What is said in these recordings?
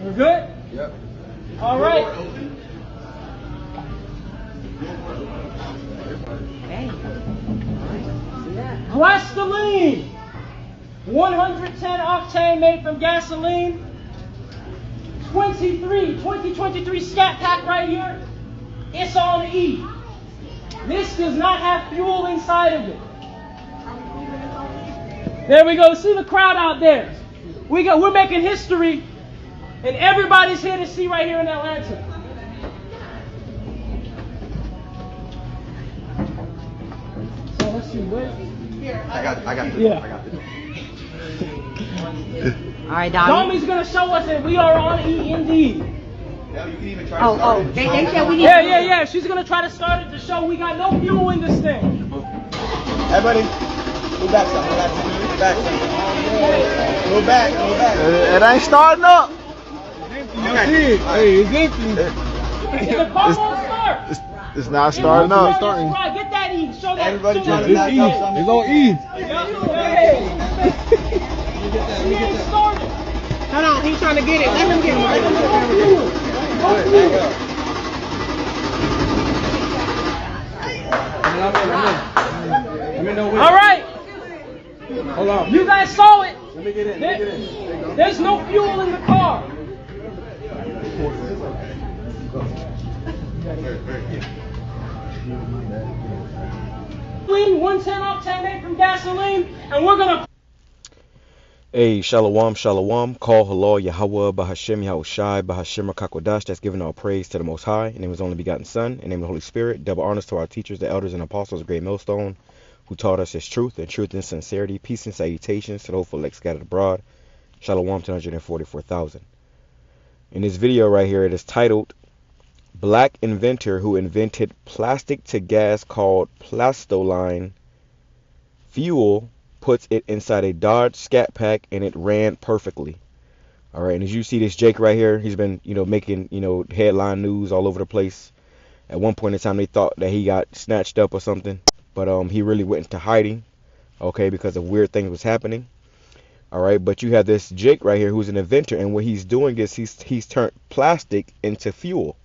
We're good? Yep. All right. PLASTOLINE. 110 octane made from gasoline. 2023 scat pack right here. It's on E. This does not have fuel inside of it. There we go. See the crowd out there. We're making history, and everybody's here to see right here in Atlanta. So let's see. I got this. Yeah. I got this. All right, Dom. Domi's gonna show us that we are on E indeed. Yeah, you can even try to start it. They said we need. Yeah. She's gonna try to start it to show we got no fuel in this thing. Hey, buddy. Move back some. Move back some. Move back. It ain't starting up. Okay. Hey, it's empty. The car won't start. It's not starting up. Right, get that E. Show that. Everybody show trying that. to knock out something. It's on E. He ain't started. Hold on, he's trying to get it. Let him get it. All right. Hold on. You guys saw it. Let me get in. There's no fuel in the car. Clean 110 octane made from gasoline, and we're gonna. Hey, shalom, shalom. Call halal YAHAWAH, BAHASHAM, YAHWASHI, BAHASHAM, QADASH. That's giving all praise to the Most High. In the name of His only begotten Son, in the name of the Holy Spirit. Double honors to our teachers, the elders and apostles of Great Millstone, who taught us His truth and sincerity. Peace and salutations to the hopeful elect scattered abroad. Shalom to 144,000. In this video right here, it is titled, Black Inventor Who Invented Plastic to Gas Called PLASTOLINE Fuel puts it inside a Dodge Scat Pack and it ran perfectly. All right, and as you see this Jake right here, he's been, making, headline news all over the place. At one point in time, they thought that he got snatched up or something, but he really went into hiding, okay, because of weird things was happening. All right, but you have this Jake right here who's an inventor, and what he's doing is he's turned plastic into fuel.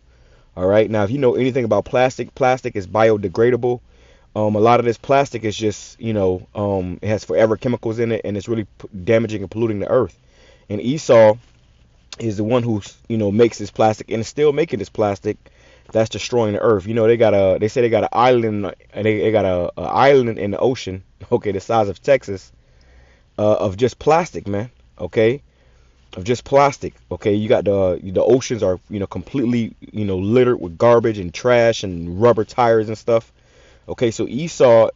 All right, now if you know anything about plastic is biodegradable. A lot of this plastic is just, it has forever chemicals in it, and it's really damaging and polluting the earth. And Esau is the one who, makes this plastic and is still making this plastic that's destroying the earth. They say they got an island, and they got a island in the ocean, okay, the size of Texas, of just plastic, man, okay, of just plastic, okay. You got the oceans are, completely, littered with garbage and trash and rubber tires and stuff. Okay, so Esau,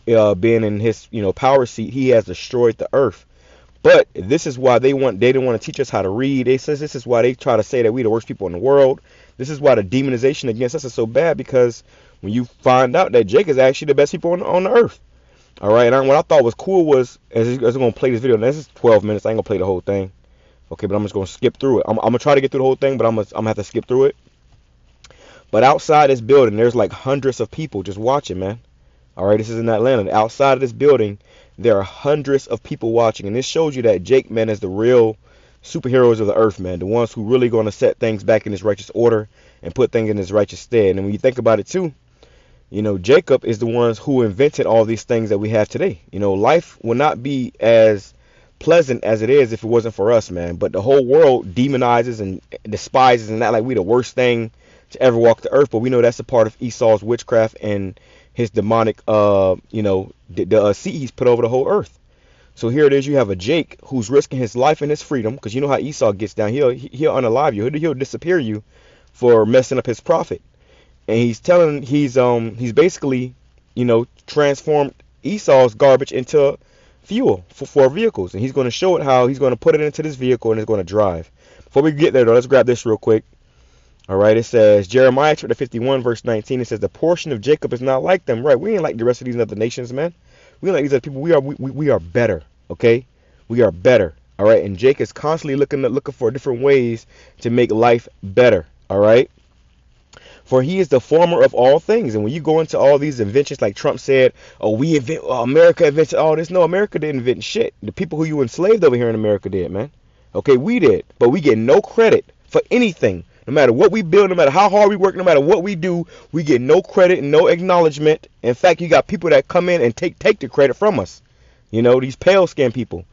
being in his, power seat, he has destroyed the earth. But this is why they didn't want to teach us how to read. They says this is why they try to say that we the worst people in the world. This is why the demonization against us is so bad, because when you find out that Jake is actually the best people on the earth. All right, and what I thought was cool was, as I'm going to play this video, now this is 12 minutes, I ain't going to play the whole thing. Okay, but I'm just going to skip through it. I'm going to try to get through the whole thing, but I'm going to have to skip through it. But outside this building, there's like hundreds of people just watching, man. All right, this is in Atlanta. Outside of this building, there are hundreds of people watching. And this shows you that Jake, man, is the real superheroes of the earth, man. The ones who really going to set things back in its righteous order and put things in its righteous stead. And when you think about it, too, Jacob is the ones who invented all these things that we have today. Life will not be as pleasant as it is if it wasn't for us, man. But the whole world demonizes and despises and not like we the worst thing to ever walk the earth, but we know that's a part of Esau's witchcraft and his demonic, seat he's put over the whole earth. So here it is. You have a Jake who's risking his life and his freedom, because you know how Esau gets down. He'll unalive you. He'll disappear you for messing up his prophet. And he's basically, transformed Esau's garbage into fuel for vehicles, and he's going to show it how he's going to put it into this vehicle and it's going to drive. Before we get there, though, let's grab this real quick. All right, it says, Jeremiah chapter 51, verse 19, it says, the portion of Jacob is not like them. Right, we ain't like the rest of these other nations, man. We ain't like these other people. We are better, okay? We are better, all right? And Jake is constantly looking for different ways to make life better, all right? For he is the former of all things. And when you go into all these inventions, like Trump said, America invented all this. No, America didn't invent shit. The people who you enslaved over here in America did, man. Okay, we did. But we get no credit for anything. No matter what we build, no matter how hard we work, no matter what we do, we get no credit and no acknowledgement. In fact, you got people that come in and take the credit from us. You know, these pale skin people.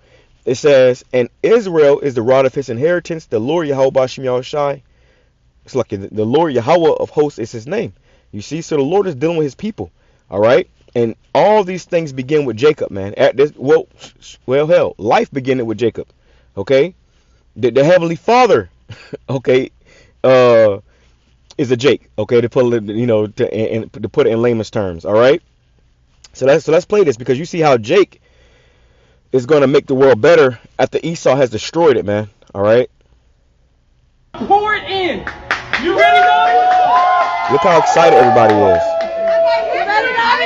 It says, and Israel is the rod of his inheritance, the Lord YAHAWASHI. It's like the Lord Yahawah of hosts is his name. You see, so the Lord is dealing with his people. All right? And all these things begin with Jacob, man. At this, well, hell, life beginning with Jacob. Okay? The Heavenly Father, okay, is a Jake, okay, to put it, you know, to put it in layman's terms. All right? So let's play this, because you see how Jake is going to make the world better after Esau has destroyed it, man. All right? Pour it in. You ready, Dobby? Look how excited everybody is. You ready, Dobby?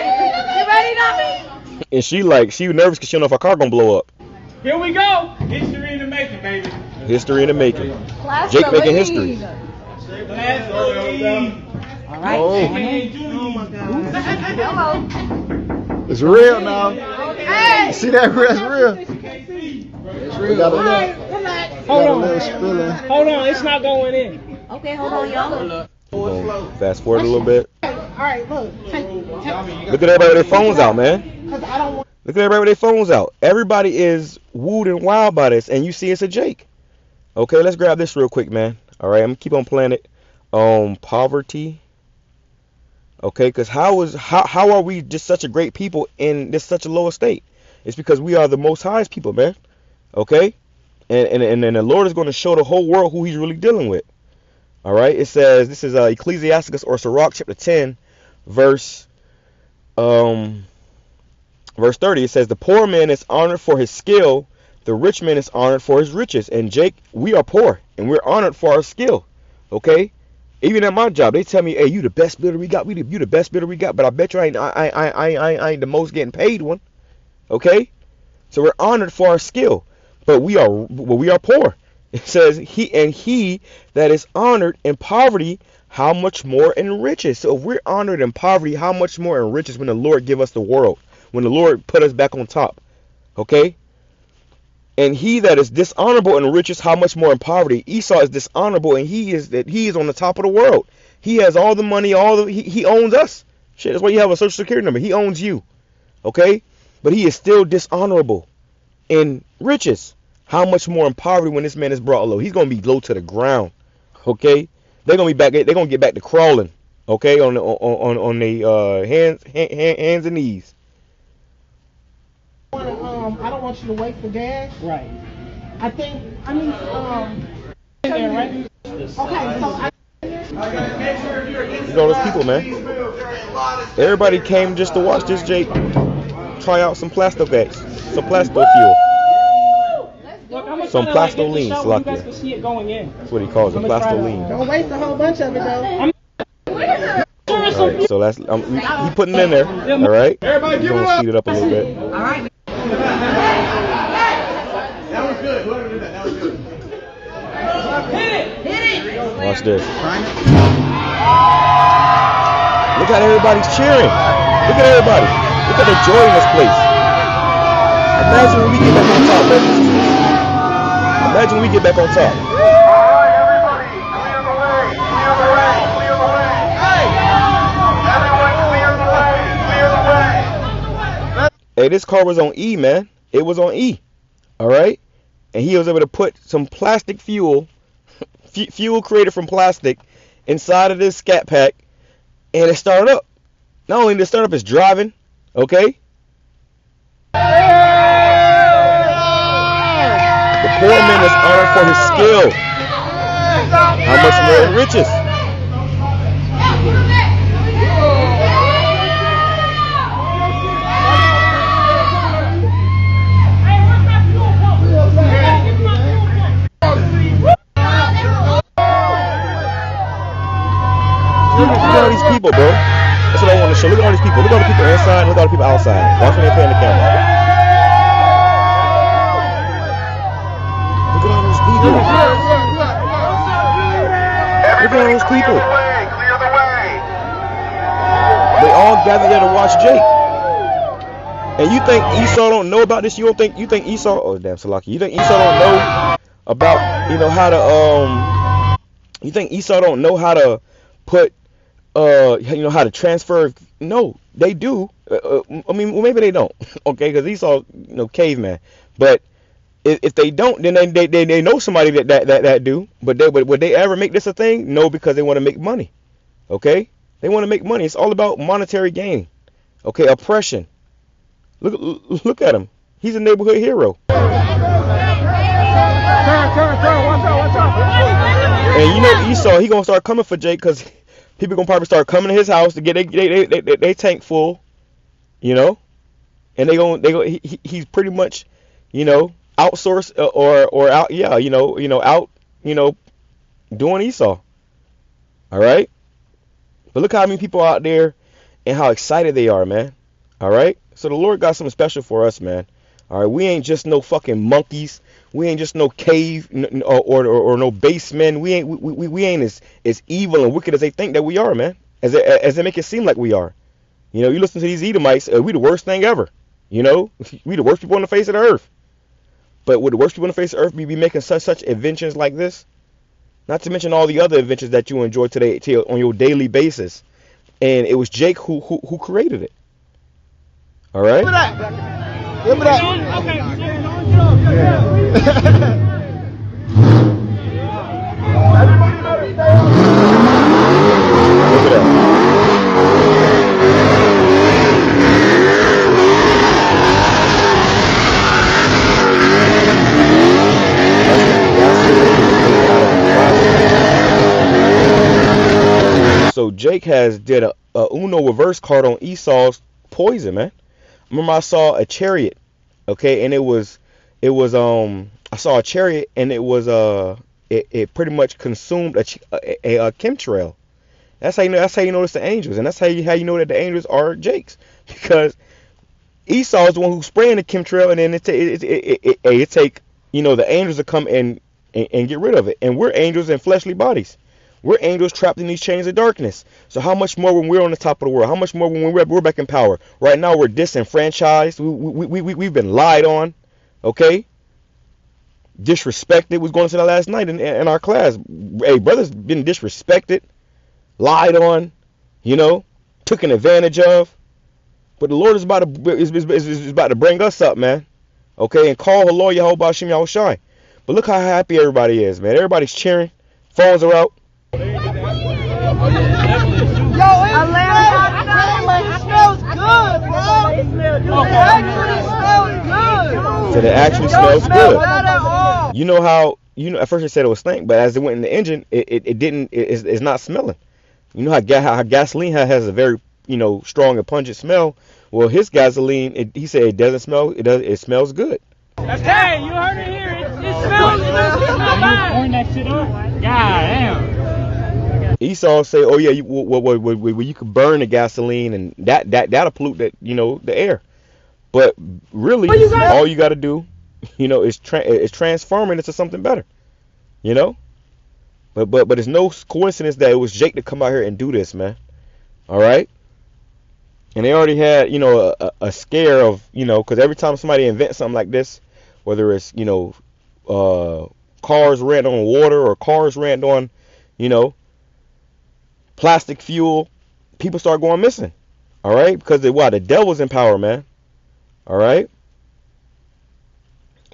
You ready, Dobby? And she nervous because she don't know if her car going to blow up. Here we go. History in the making, baby. History in the making. Jake making history. All right. Oh, my God. Hello. it's real now. Hey. See that? That's real. It's We real. got a Relax. little spilling. Hold on. It's not going in. Okay, hold on, y'all. Fast forward a little bit. All right, look. Take Look at everybody with their phones out, man. because I don't want. Look at everybody with their phones out. Everybody is wooed and wild by this, and you see it's a Jake. Okay, let's grab this real quick, man. All right, I'm gonna keep on playing it. Poverty. Okay, because how are we just such a great people in this such a low estate? It's because we are the Most High's people, man. Okay, and the Lord is going to show the whole world who He's really dealing with. All right, it says, this is Ecclesiasticus or Sirach chapter 10, verse 30. It says, the poor man is honored for his skill, the rich man is honored for his riches. And Jake, we are poor and we're honored for our skill. Okay, even at my job, they tell me, hey, you the best builder we got. You the best builder we got. But I bet you I ain't the most getting paid one. Okay, so we're honored for our skill, but we are poor. It says he that is honored in poverty, how much more in riches. So if we're honored in poverty, how much more in riches when the Lord give us the world, when the Lord put us back on top. Okay. And he that is dishonorable in riches, how much more in poverty. Esau is dishonorable, and he is on the top of the world. He has all the money, he owns us. Shit, that's why you have a social security number. He owns you. Okay? But he is still dishonorable in riches. How much more in poverty when this man is brought low? He's gonna be low to the ground. Okay? They're gonna get back to crawling. Okay, on the hands and knees. I don't want you to wait for gas. Right. In there, right? Okay, so I. Look at all those people, man. Everybody came just to watch this Jake try out some plasto gas, some plasto fuel. Look, I'm Some PLASTOLINE, so you Slakia. guys can see it going in. That's what he calls it, PLASTOLINE. Don't waste a whole bunch of it though. All right, so that's he putting it in there. All right, Everybody he's give it gonna up. speed it up a little bit. All right. That was good. Whoever did that was good. Hit it. Watch this. Look at everybody's cheering. Look at everybody. Look at the joy in this place. Imagine when we get back on top, baby. Imagine when we get back on top. Hey, this car was on E, man. It was on E. All right? And he was able to put some plastic fuel created from plastic inside of this scat pack, and it started up. Not only did it start up, it's driving. Okay? The poor man is honored for his skill. How much more in riches? Look at all these people, bro. That's what I want to show. Look at all these people. Look at all the people inside. Look at all the people outside. Watch when they play on the camera. Look at all those people. Look at all those people. They all gathered there to watch Jake. And you think Esau don't know about this? You think Esau? Oh damn, Salaki. You think Esau don't know about, you know, how to you think Esau don't know how to put you know, how to transfer? No, they do. I mean, well, maybe they don't. Okay, because Esau, you know, caveman. But if they don't, then they know somebody that do. But would they ever make this a thing? No, because they want to make money. Okay, they want to make money. It's all about monetary gain. Okay, oppression. Look at him. He's a neighborhood hero. Turn, watch out. And you know Esau, he gonna start coming for Jake, because people gonna probably start coming to his house to get they tank full, you know, and he's pretty much, you know, outsourced or out, yeah, out, doing Esau. All right, but look how many people out there and how excited they are, man. All right, so the Lord got something special for us, man. All right, we ain't just no fucking monkeys. We ain't just no cave or no basemen. We ain't as evil and wicked as they think that we are, man. As they make it seem like we are. You know, you listen to these Edomites, we the worst thing ever. You know, we the worst people on the face of the earth. But would the worst people on the face of the earth be making such inventions like this? Not to mention all the other inventions that you enjoy today on your daily basis. And it was Jake who created it. All right. Give me that. Look at that. So Jake has did a Uno reverse card on Esau's poison, man. Remember, I saw a chariot, okay, and it was I saw a chariot, and it was it pretty much consumed a chemtrail. That's how you notice the angels, and that's how you know that the angels are Jake's, because Esau is the one who's spraying the chemtrail, and then it take the angels to come and get rid of it, and we're angels in fleshly bodies. We're angels trapped in these chains of darkness. So how much more when we're on the top of the world? How much more when we're back in power? Right now we're disenfranchised. We've been lied on, okay? Disrespected. We was going to that last night in our class. Hey, brothers been disrespected, lied on, taken advantage of. But the Lord is about to bring us up, man. Okay, and call HALAL YAHAWASHI YAHAWASHI. But look how happy everybody is, man. Everybody's cheering. Phones are out. Yo, it smells good, bro. It actually smells good. You know how, at first they said it was stink, but as it went in the engine, it's not smelling. You know how gasoline has a very, strong and pungent smell. Well, his gasoline, he said it doesn't smell, it smells good. Hey, you heard it here. It smells bad. Pouring that shit up. God damn. Esau say, oh yeah, you could burn the gasoline, and that'll pollute the air. But really, all you got to do, is transforming it to something better. But it's no coincidence that it was Jake to come out here and do this, man. All right. And they already had, a scare of, because every time somebody invents something like this, whether it's, cars ran on water or cars ran on, plastic fuel, people start going missing. All right, because the devil's in power, man. All right.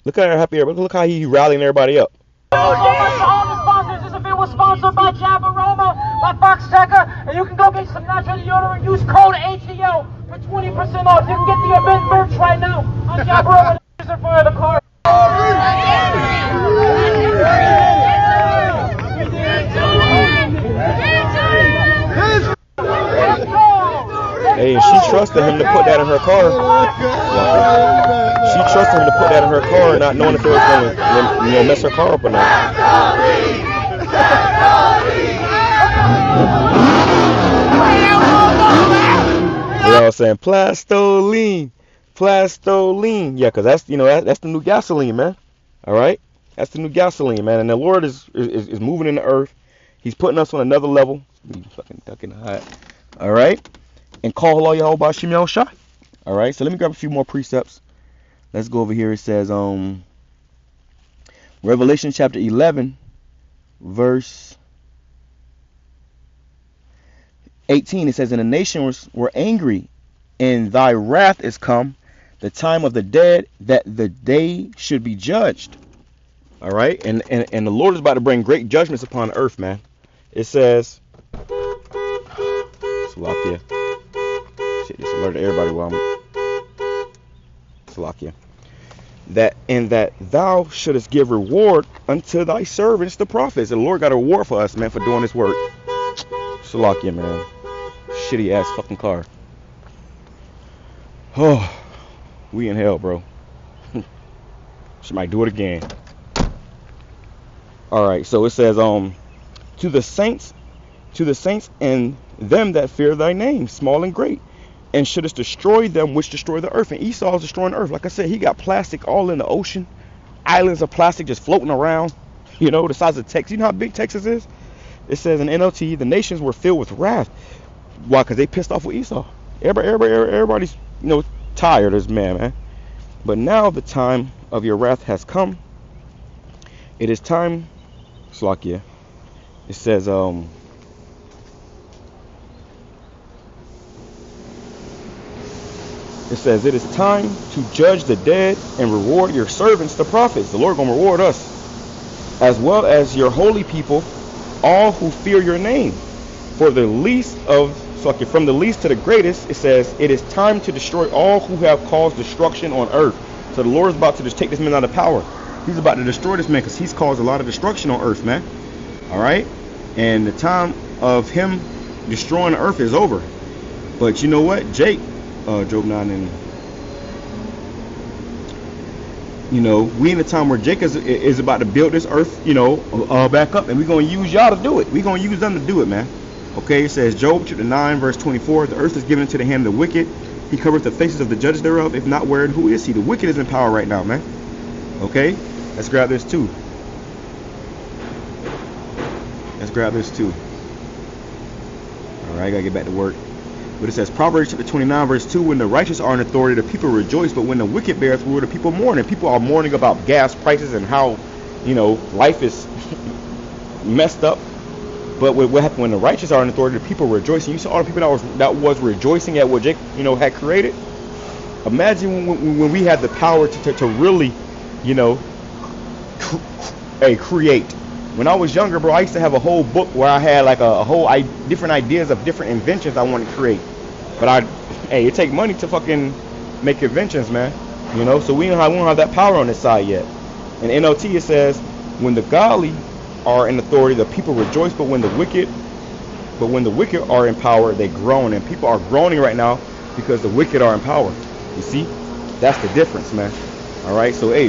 Look at how happy. Look how he rallying everybody up. All the sponsors. This event was sponsored by Jabaroma, by Fox Teca, and you can go get some natural deodorant. Use code ATL for 20% off. You can get the event merch right now on Jabaroma. For the car. Hey, she trusted him to put that in her car. She trusted him to put that in her car, not knowing if it was going to mess her car up or not. They all saying PLASTOLINE, PLASTOLINE. Yeah, because that's that's the new gasoline, man. All right, that's the new gasoline, man. And the Lord is moving in the earth. He's putting us on another level. Be fucking ducking hot. All right. And call HALAL YAHAWASHI YAHAWASHI. All right, so let me grab a few more precepts. Let's go over here. It says, Revelation chapter 11, verse 18, it says, and the nations were angry, and thy wrath is come, the time of the dead, that the day should be judged. All right, and the Lord is about to bring great judgments upon earth, man. It says, Salakia. Shit, just alert everybody while I'm Salakia. That thou shouldest give reward unto thy servants, the prophets. The Lord got a reward for us, man, for doing this work. Salakia, man. Shitty ass fucking car. Oh, we in hell, bro. She might do it again. All right, so it says, to the saints and them that fear thy name, small and great, and shouldest destroy them which destroy the earth. And Esau is destroying the earth. Like I said, he got plastic all in the ocean, islands of plastic just floating around, you know, the size of Texas. You know how big Texas is? It says in NLT, the nations were filled with wrath. Why? Because they pissed off with Esau. Everybody's, you know, tired of this man. But now the time of your wrath has come. It is time, Slakia. It says, it is time to judge the dead and reward your servants, the prophets. The Lord gonna reward us, as well as your holy people, all who fear your name. For the least of, from the least to the greatest, it says, it is time to destroy all who have caused destruction on earth. So the Lord is about to just take this man out of power. He's about to destroy this man because he's caused a lot of destruction on earth, man. All right? And the time of him destroying the earth is over. But you know what? Job 9 and... You know, we in a time where Jacob is about to build this earth, you know, back up. And we're going to use y'all to do it. We're going to use them to do it, man. Okay, it says, Job chapter 9, verse 24, the earth is given into the hand of the wicked. He covereth the faces of the judges thereof. If not, where and who is he? The wicked is in power right now, man. Okay, let's grab this too. Let's grab this too. All right, I gotta get back to work. But it says, Proverbs chapter 29, verse 2, when the righteous are in authority, the people rejoice, but when the wicked beareth rule, the people mourn. And people are mourning about gas prices and how, you know, life is messed up. But what happened when the righteous are in authority, the people rejoice. And you saw all the people that was rejoicing at what Jacob, you know, had created. Imagine when we had the power to really, you know, create. When I was younger, bro, I used to have a whole book where I had like a whole different ideas of different inventions I wanted to create. But it take money to fucking make inventions, man. You know, so we don't have that power on this side yet. In NLT it says, when the godly are in authority, the people rejoice, but when the wicked are in power, they groan. And people are groaning right now because the wicked are in power. You see, that's the difference, man. All right, so hey,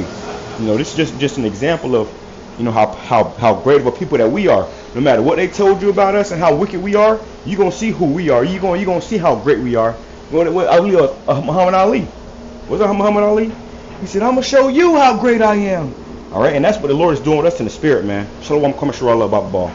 you know, this is just an example of, you know, how great of a people that we are. No matter what they told you about us and how wicked we are, you gonna see who we are. You gonna see how great we are. Muhammad Ali, what's that? Muhammad Ali? He said, I'm gonna show you how great I am. All right, and that's what the Lord is doing with us in the spirit, man. Shalom, come Baba.